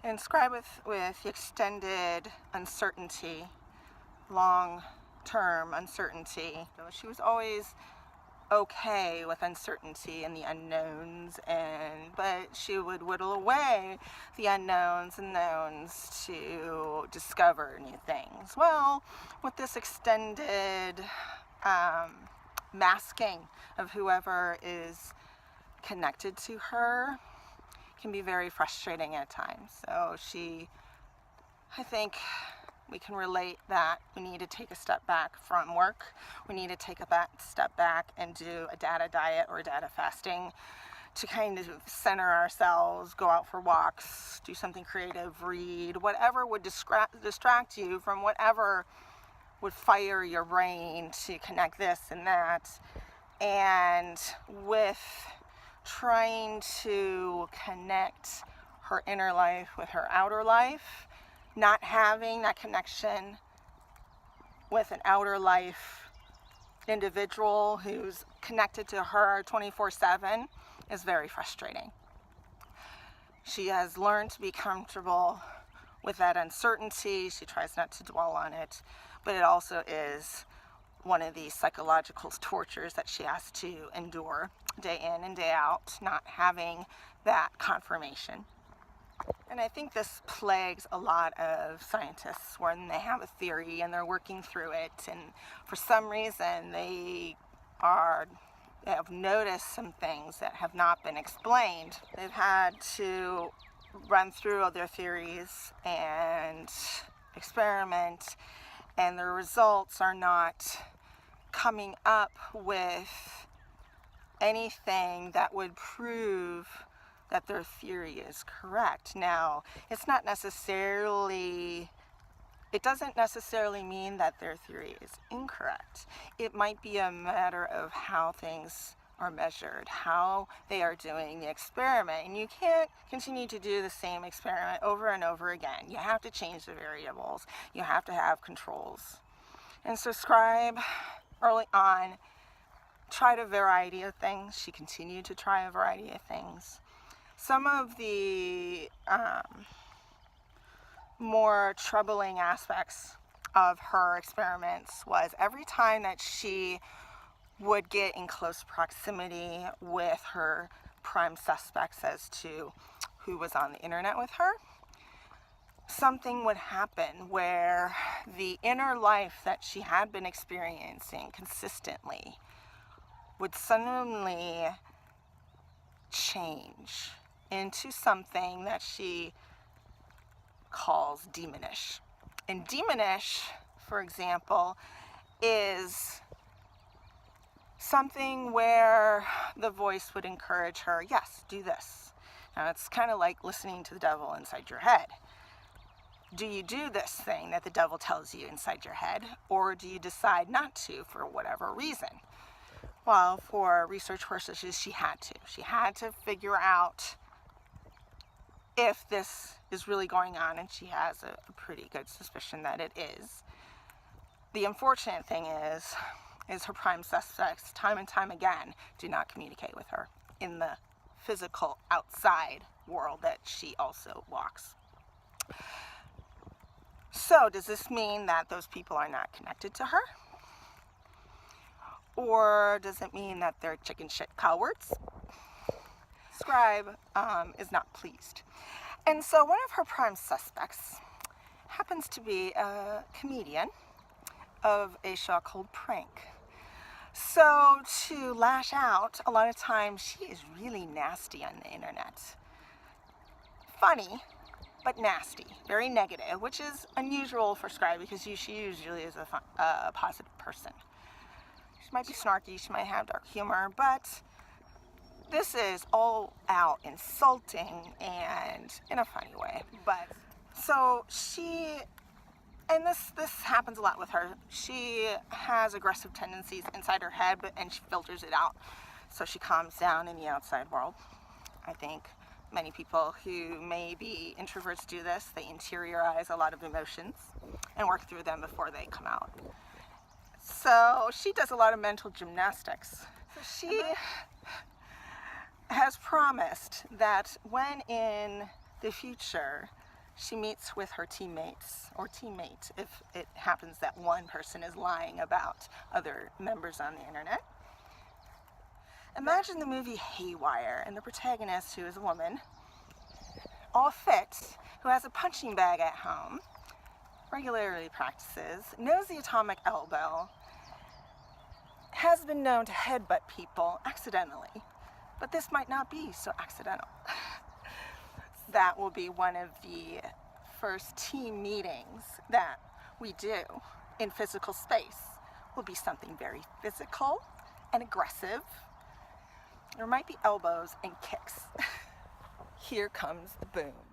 And Scribe with extended uncertainty, long-term uncertainty. She was always okay with uncertainty and the unknowns, but she would whittle away the unknowns and knowns to discover new things. Well, with this extended masking of whoever is connected to her can be very frustrating at times. So I think we can relate that we need to take a step back from work. We need to take a step back and do a data diet or data fasting to kind of center ourselves, go out for walks, do something creative, read, whatever would distract you from whatever would fire your brain to connect this and that. And with trying to connect her inner life with her outer life, not having that connection with an outer life individual who's connected to her 24/7 is very frustrating. She has learned to be comfortable with that uncertainty. She tries not to dwell on it, but it also is one of these psychological tortures that she has to endure day in and day out, not having that confirmation. And I think this plagues a lot of scientists when they have a theory and they're working through it, and for some reason they have noticed some things that have not been explained. They've had to run through other theories and experiment, and the results are not coming up with anything that would prove that their theory is correct. Now, it doesn't necessarily mean that their theory is incorrect. It might be a matter of how things are measured, how they are doing the experiment. And you can't continue to do the same experiment over and over again. You have to change the variables. You have to have controls. And so Scribe, early on, tried a variety of things. She continued to try a variety of things. Some of the more troubling aspects of her experiments was every time that she would get in close proximity with her prime suspects as to who was on the internet with her, something would happen where the inner life that she had been experiencing consistently would suddenly change into something that she calls demonish. And demonish, for example, is something where the voice would encourage her, yes, do this. Now, it's kind of like listening to the devil inside your head. Do you do this thing that the devil tells you inside your head, or do you decide not to for whatever reason? Well, for research purposes, she had to. She had to figure out if this is really going on, and she has a pretty good suspicion that it is. The unfortunate thing is her prime suspects, time and time again, do not communicate with her in the physical outside world that she also walks. So, does this mean that those people are not connected to her? Or does it mean that they're chicken shit cowards? Scribe is not pleased. And so one of her prime suspects happens to be a comedian of a show called Prank. So to lash out, a lot of times she is really nasty on the internet. Funny, but nasty, very negative, which is unusual for Scribe because she usually is a positive person. She might be snarky, she might have dark humor, but this is all out insulting and in a funny way. But so and this happens a lot with her. She has aggressive tendencies inside her head, and she filters it out. So she calms down in the outside world. I think many people who may be introverts do this. They interiorize a lot of emotions and work through them before they come out. So she does a lot of mental gymnastics. So she has promised that when in the future she meets with her teammates or teammate if it happens that one person is lying about other members on the internet. Imagine the movie Haywire and the protagonist, who is a woman, all fit, who has a punching bag at home, regularly practices, knows the atomic elbow, has been known to headbutt people accidentally, but this might not be so accidental. That will be one of the first team meetings that we do in physical space. Will be something very physical and aggressive. There might be elbows and kicks. Here comes the boom.